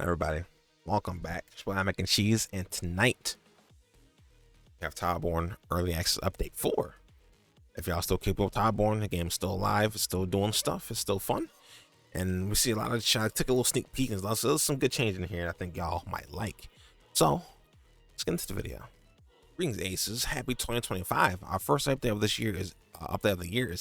Hi everybody, welcome back. It's Lmacncheese, and tonight we have Towerbonre Early Access Update 4. If y'all still keep up with Towerbonre, the game's still alive, it's still doing stuff, it's still fun. And we see a lot of, I took a little sneak peek, and there's some good change in here I think y'all might like. So, let's get into the video. Greetings Aces, happy 2025. Our first update of this year is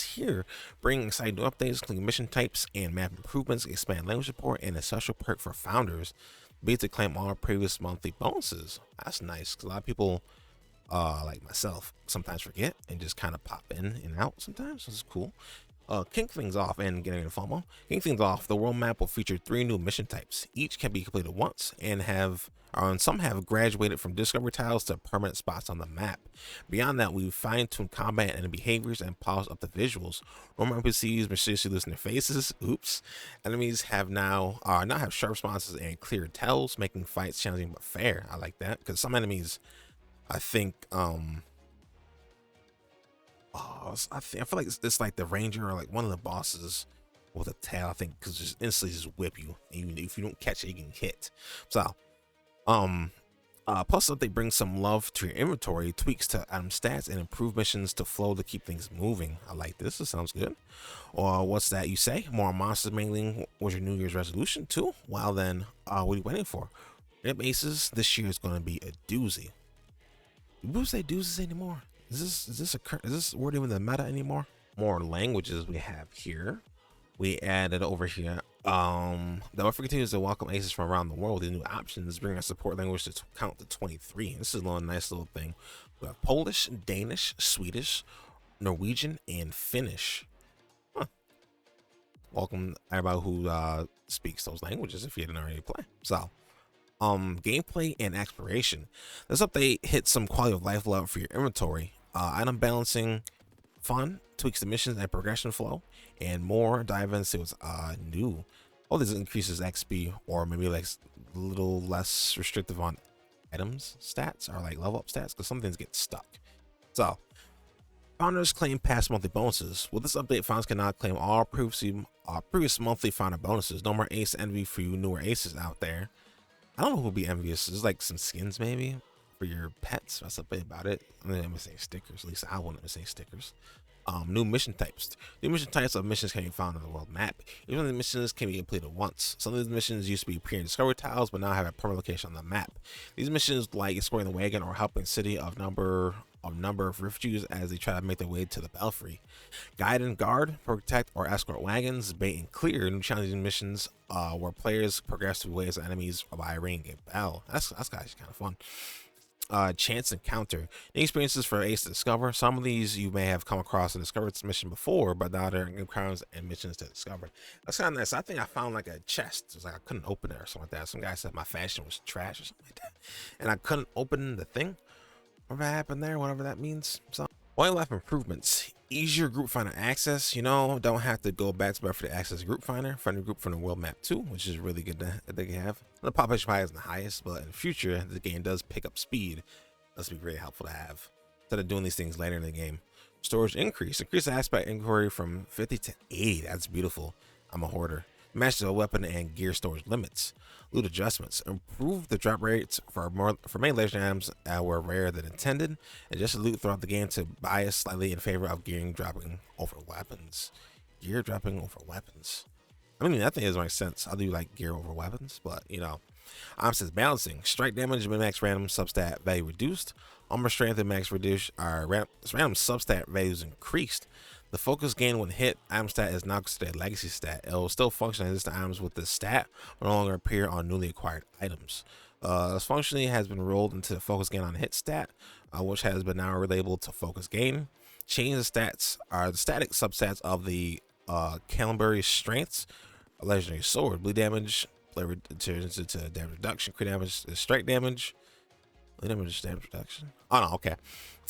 here, bringing exciting new updates, including mission types and map improvements, expand language support, and a special perk for founders. Be to claim all our previous monthly bonuses. That's nice, because a lot of people, like myself, sometimes forget and just kind of pop in and out sometimes. This is cool. Kick things off and getting into FOMO. Kicking things off, the world map will feature 3 new mission types. Each can be completed once and some have graduated from discovery tiles to permanent spots on the map. Beyond that, we've fine-tuned combat and behaviors and polished up the visuals. Normal NPCs mysteriously lose their faces. Oops. Enemies now have sharp responses and clear tells, making fights challenging but fair. I like that, because some enemies, I think, I feel like it's like the ranger or like one of the bosses with a tail, I think, because just instantly just whip you, and if you don't catch it, you can hit. So plus they bring some love to your inventory, tweaks to item stats, and improve missions to flow to keep things moving. I like this. This sounds good. Or what's that you say? More monsters mangling was your New Year's resolution too? Well then, what are you waiting for? Rip Aces, this year is going to be a doozy. Do people say doozies anymore? Is this word even the meta anymore? More languages we have here. We added over here. The offer continues to welcome aces from around the world with new options, bringing our support language to count to 23. This is a nice little thing. We have Polish, Danish, Swedish, Norwegian, and Finnish. Huh. Welcome everybody who speaks those languages if you didn't already play. So, gameplay and exploration. This update hits some quality of life level for your inventory. Item balancing, fun, tweaks the missions and progression flow, and more. Dive into what's new. All this increases XP, or maybe like a little less restrictive on items stats or like level up stats, because some things get stuck. So, founders claim past monthly bonuses. With this update, founders can now claim all previous monthly founder bonuses. No more ace envy for you newer aces out there. I don't know who'll be envious. There's like some skins maybe for your pets. That's a bit about it. I'm gonna say stickers. At least I want to say stickers. New mission types. New mission types of missions can be found on the world map. Even the missions can be completed once. Some of these missions used to be appearing in discovery tiles, but now have a permanent location on the map. These missions, like exploring the wagon or helping city of number of refugees as they try to make their way to the belfry. Guide and guard, protect or escort wagons, bait and clear. New challenging missions where players progress through waves of enemies by ringing a bell. That's actually kind of fun. Chance encounter. New experiences for Ace to discover. Some of these you may have come across and discovered this mission before, but now they're encounters and missions to discover. That's kind of nice. I think I found like a chest. It's like I couldn't open it or something like that. Some guy said my fashion was trash or something like that, and I couldn't open the thing. Whatever happened there, whatever that means. So, point life improvements. Easier group finder access. Don't have to go back to bed for the access group finder. Find a group from the world map too, which is really good that they can have. The population probably isn't the highest, but in the future, the game does pick up speed. That's be really helpful to have instead of doing these things later in the game. Storage increase. Increase the aspect inquiry from 50 to 80. That's beautiful. I'm a hoarder. Match the weapon and gear storage limits. Loot adjustments. Improve the drop rates for many legendary items that were rarer than intended. Adjust the loot throughout the game to bias slightly in favor of gear dropping over weapons. Gear dropping over weapons. I mean, that thing doesn't make sense. I do like gear over weapons, but opposites balancing. Strike damage and max random substat value reduced. Armor strength and max reduced. Random substat values increased. The focus gain when hit item stat is now considered a legacy stat. It will still function as existing items with this stat, but no longer appear on newly acquired items. This functionality has been rolled into the focus gain on hit stat, which has been now relabeled to focus gain. Change the stats are the static substats of the Caliburry strengths. A legendary sword, bleed damage, player turns into damage reduction, crit damage, strike damage. Damage reduction. Oh no, okay.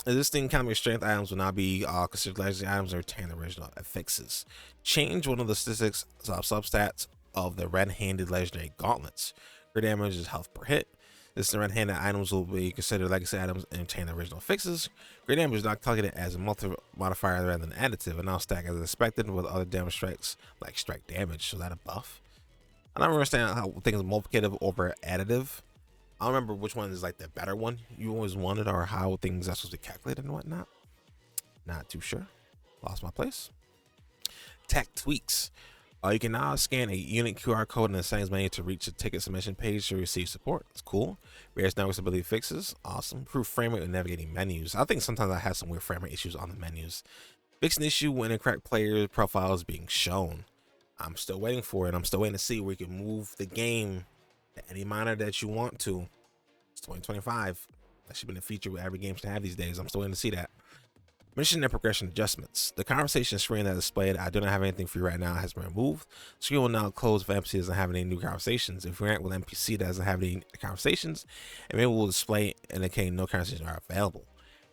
Existing Caliburry strength items will now be considered legendary items and retain the original affixes. Change one of the statistics substats of the red-handed legendary gauntlets. Crit damage is health per hit. This red-handed items will be considered legacy items and retain the original affixes. Crit damage is not calculated as a modifier rather than additive, and now stack as expected with other damage strikes like strike damage. So that a buff. I don't understand how things are multiplicative over additive. I don't remember which one is like the better one you always wanted, or how things are supposed to be calculated and whatnot. Not too sure. Lost my place. Tech tweaks. You can now scan a unique QR code in the settings menu to reach a ticket submission page to receive support. It's cool. Various network stability fixes. Awesome. Improved frame rate when navigating menus. I think sometimes I have some weird frame rate issues on the menus. Fix an issue when incorrect player profile is being shown. I'm still waiting for it. I'm still waiting to see where you can move the game to any monitor that you want to. It's 2025. That should be a feature every game should have these days. I'm still waiting to see that. Mission and progression adjustments. The conversation screen that displayed "I do not have anything for you right now" has been removed. The screen will now close if NPC doesn't have any new conversations. If you interact with NPC that doesn't have any conversations, it maybe will display indicating no conversations are available.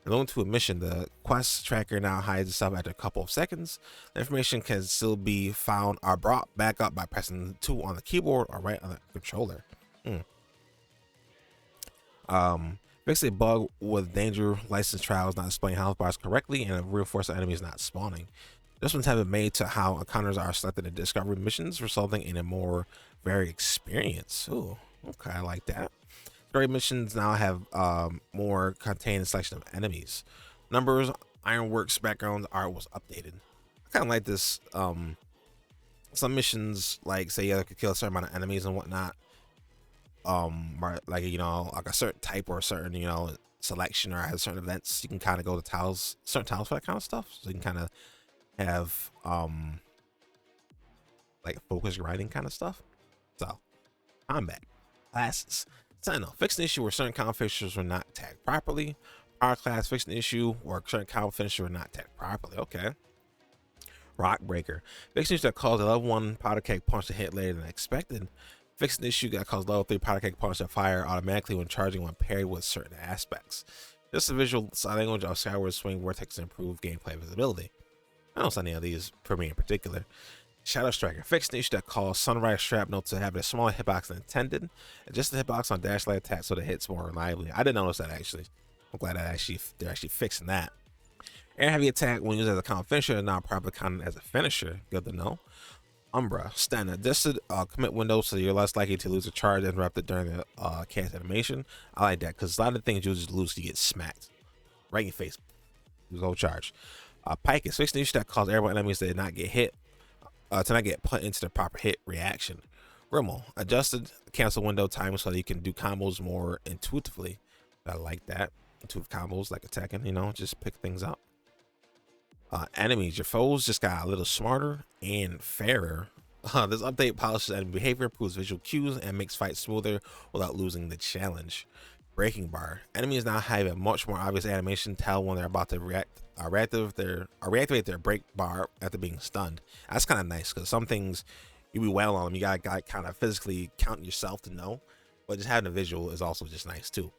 Going to a mission, the quest tracker now hides itself after a couple of seconds. The information can still be found or brought back up by pressing 2 on the keyboard or right on the controller. Fix a bug with danger license trials not displaying health bars correctly and a reinforced enemy is not spawning. Adjustments have been made to how encounters are selected in discovery missions, resulting in a more varied experience. Ooh, okay, I like that. Story missions now have more contained selection of enemies. Numbers, ironworks, backgrounds, art was updated. I kind of like this. Some missions, like say you could kill a certain amount of enemies and whatnot. Like like a certain type or a certain selection or has certain events, you can kind of go to tiles, certain tiles for that kind of stuff. So you can kind of have like focus grinding kind of stuff. So combat classes. Sentinel, fix an issue where certain combat finishers were not tagged properly. Power class, fix an issue where certain combat finishers were not tagged properly. Okay. Rock breaker, fix an issue that caused a level 1 powder keg punch to hit later than expected. Fix an issue that caused level 3 powder keg punch to fire automatically when charging when paired with certain aspects. Just a visual language of Skyward Swing Vortex to improve gameplay visibility. I don't see any of these for me in particular. Shadow Striker, fix an issue that caused Sunrise Shrapnel to have a smaller hitbox than intended. Adjust the hitbox on dash light attack so that it hits more reliably. I didn't notice that actually. I'm glad that they're actually fixing that. Air heavy attack when used as a common finisher is now properly counted as a finisher. Good to know. Umbra, stand adjusted commit window so you're less likely to lose a charge interrupted during the cast animation. I like that because a lot of things you just lose, you get smacked right in your face. You go charge. Pike is fixing the issue that caused airborne enemies to not get hit, to not get put into the proper hit reaction. Rimmel, adjusted cancel window time so that you can do combos more intuitively. I like that. Intuitive combos like attacking, just pick things up. Enemies, your foes just got a little smarter and fairer. This update polishes enemy behavior, improves visual cues, and makes fights smoother without losing the challenge. Breaking bar, enemies now have a much more obvious animation tell when they're about to reactivate their break bar after being stunned. That's kind of nice because some things you be well on them, you gotta kind of physically count yourself to know, but just having a visual is also just nice too.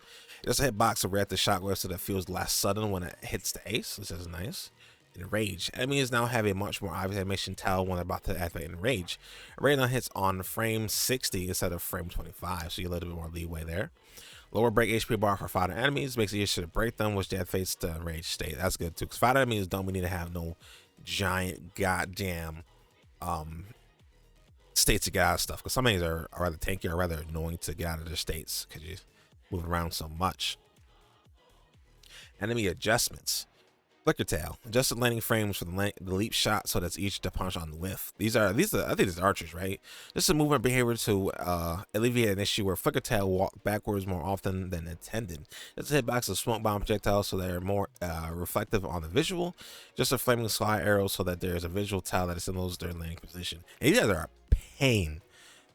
Just a hitbox of reactive shockwave so that it feels less sudden when it hits the ace, which is nice. Enrage, enemies now have a much more obvious animation tell when they're about to activate Enrage. Enrage now hits on frame 60 instead of frame 25, so you get a little bit more leeway there. Lower break HP bar for fighter enemies makes it easier to break them, which deactivates the Enrage state. That's good too, because fighter enemies don't need to have no giant goddamn states to get out of stuff, because some enemies are rather tanky or rather annoying to get out of their states because you move around so much. Enemy adjustments. Flicker tail, adjusted landing frames for the leap shot so that's easy to punch on the whiff. These are I think these are archers, right? Just a movement behavior to alleviate an issue where flicker tail walk backwards more often than intended. Just a hitbox of smoke bomb projectiles so they're more reflective on the visual. Just a flaming sly arrow so that there's a visual tile that signals their landing position. And these guys are a pain.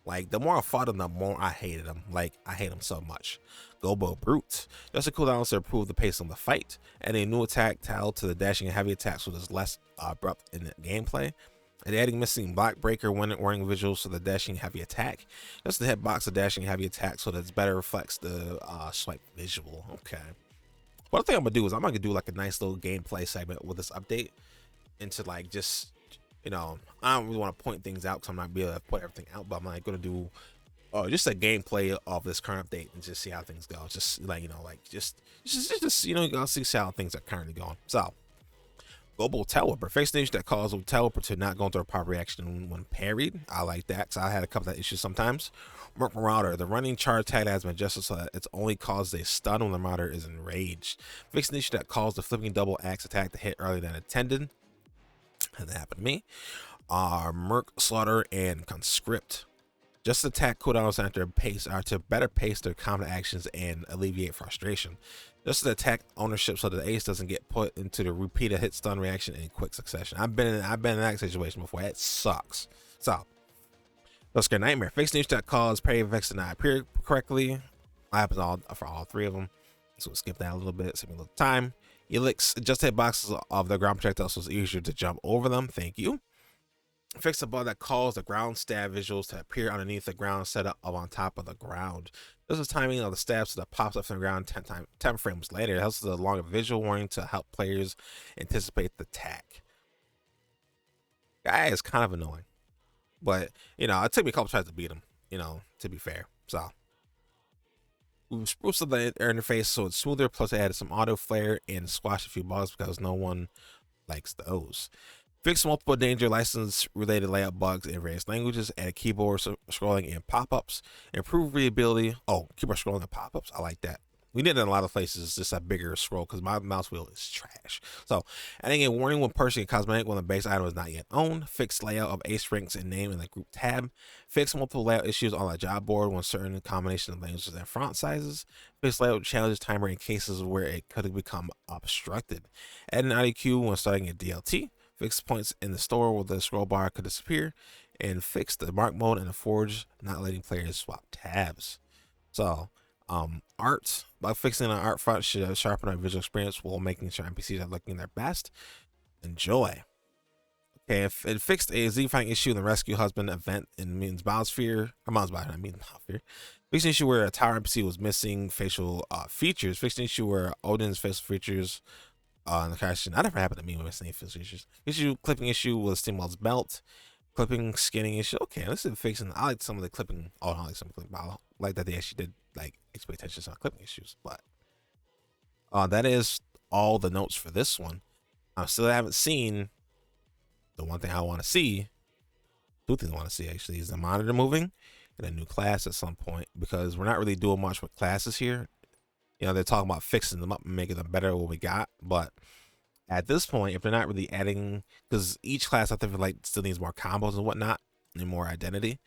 Like, the more I fought them, the more I hated them. Like, I hate them so much. Gobo Brute. Just a cooldown to improve the pace of the fight. And a new attack tile to the dashing and heavy attacks so there's less abrupt in the gameplay. And adding missing block breaker when warning visuals so the dashing heavy attack. Just the hitbox of dashing heavy attack so that it better reflects the swipe visual. Okay. What I think I'm going to do is I'm going to do like a nice little gameplay segment with this update. Into like just... I don't really want to point things out because I'm not be able to put everything out, but I'm like going to do just a gameplay of this current update and just see how things go. Just like, just I'll see how things are currently going. So, Global Teleporter. Fix an issue that causes Teleporter to not go into a proper reaction when parried. I like that because I had a couple of issues sometimes. Marauder. The running charge tag has been adjusted so that it's only causes a stun when the Marauder is enraged. Fix an issue that caused the flipping double axe attack to hit earlier than intended. And that happened to me. Merc, Slaughter, and Conscript. Just attack cooldowns are to better pace their combat actions and alleviate frustration. Just an attack ownership so the ace doesn't get put into the repeated hit stun reaction in quick succession. I've been in that situation before. It sucks. So, let's get Nightmare. Fix niche that cause parry effects to not appear correctly. I happens for all three of them. So we'll skip that a little bit, save me a little time. Elix, just hit boxes of the ground projectiles so it's easier to jump over them. Thank you. Fix the bug that calls the ground stab visuals to appear underneath the ground setup up on top of the ground. This is timing of the stab so that pops up from the ground 10 frames later. It helps with a longer visual warning to help players anticipate the attack. Guy is kind of annoying, but you know, it took me a couple tries to beat him, you know, to be fair. So we've spruced up the interface so it's smoother, plus I added some auto flare and squashed a few bugs because no one likes those. Fix multiple danger license related layout bugs in various languages, add keyboard scrolling and pop-ups, improve readability. Oh, keyboard scrolling and pop-ups, I like that. We did it in a lot of places, just a bigger scroll because my mouse wheel is trash. So, adding a warning when purchasing a cosmetic when the base item is not yet owned. Fix layout of ace ranks and name in the group tab. Fix multiple layout issues on the job board when certain combination of languages and font sizes. Fix layout challenges timer in cases where it could become obstructed. Add an audio cue when starting a DLT. Fix points in the store where the scroll bar could disappear. And fix the mark mode in the forge, not letting players swap tabs. So, art, by fixing an art font should sharpen our visual experience while making sure NPCs are looking their best. Enjoy. Okay, if it fixed a Z-Fang issue in the Rescue Husband event in Means Biosphere, fixed an issue where a tower NPC was missing facial features. Fixed an issue where Odin's facial features in the crash. That never happened to me with missing facial features. Clipping issue with Steamwell's belt. Clipping, skinning issue. Okay, this is fixing. I like some of the clipping. Oh, I like some clipping. I like that they actually did like expectations on clipping issues. But that is all the notes for this one. I still haven't seen the one thing I want to see. Two things I want to see actually is the monitor moving and a new class at some point because we're not really doing much with classes here. You know, they're talking about fixing them up and making them better than what we got, but at this point, if they're not really adding, because each class I think like still needs more combos and whatnot and more identity,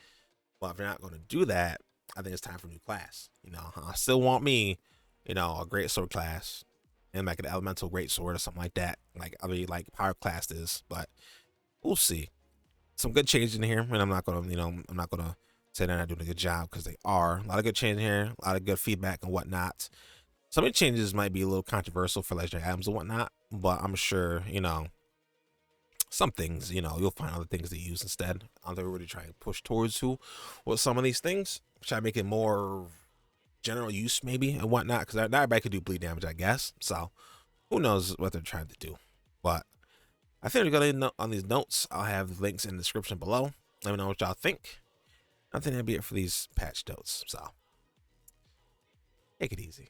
but if they're not going to do that, I think it's time for a new class. You know, I still want me, you know, a great sword class and like an elemental great sword or something like that, like other like power class is, but we'll see. Some good changes in here, and I'm not gonna, you know, I'm not gonna say they're not doing a good job because they are. A lot of good change here, a lot of good feedback and whatnot. Some of the changes might be a little controversial for legendary items and whatnot, but I'm sure, you know, some things, you know, you'll find other things to use instead. I'm really trying to push towards who with some of these things, try to make it more general use maybe and whatnot, because not everybody could do bleed damage, I guess. So who knows what they're trying to do. But I think we're gonna on these notes. I'll have links in the description below. Let me know what y'all think. I think that'd be it for these patch notes. So take it easy.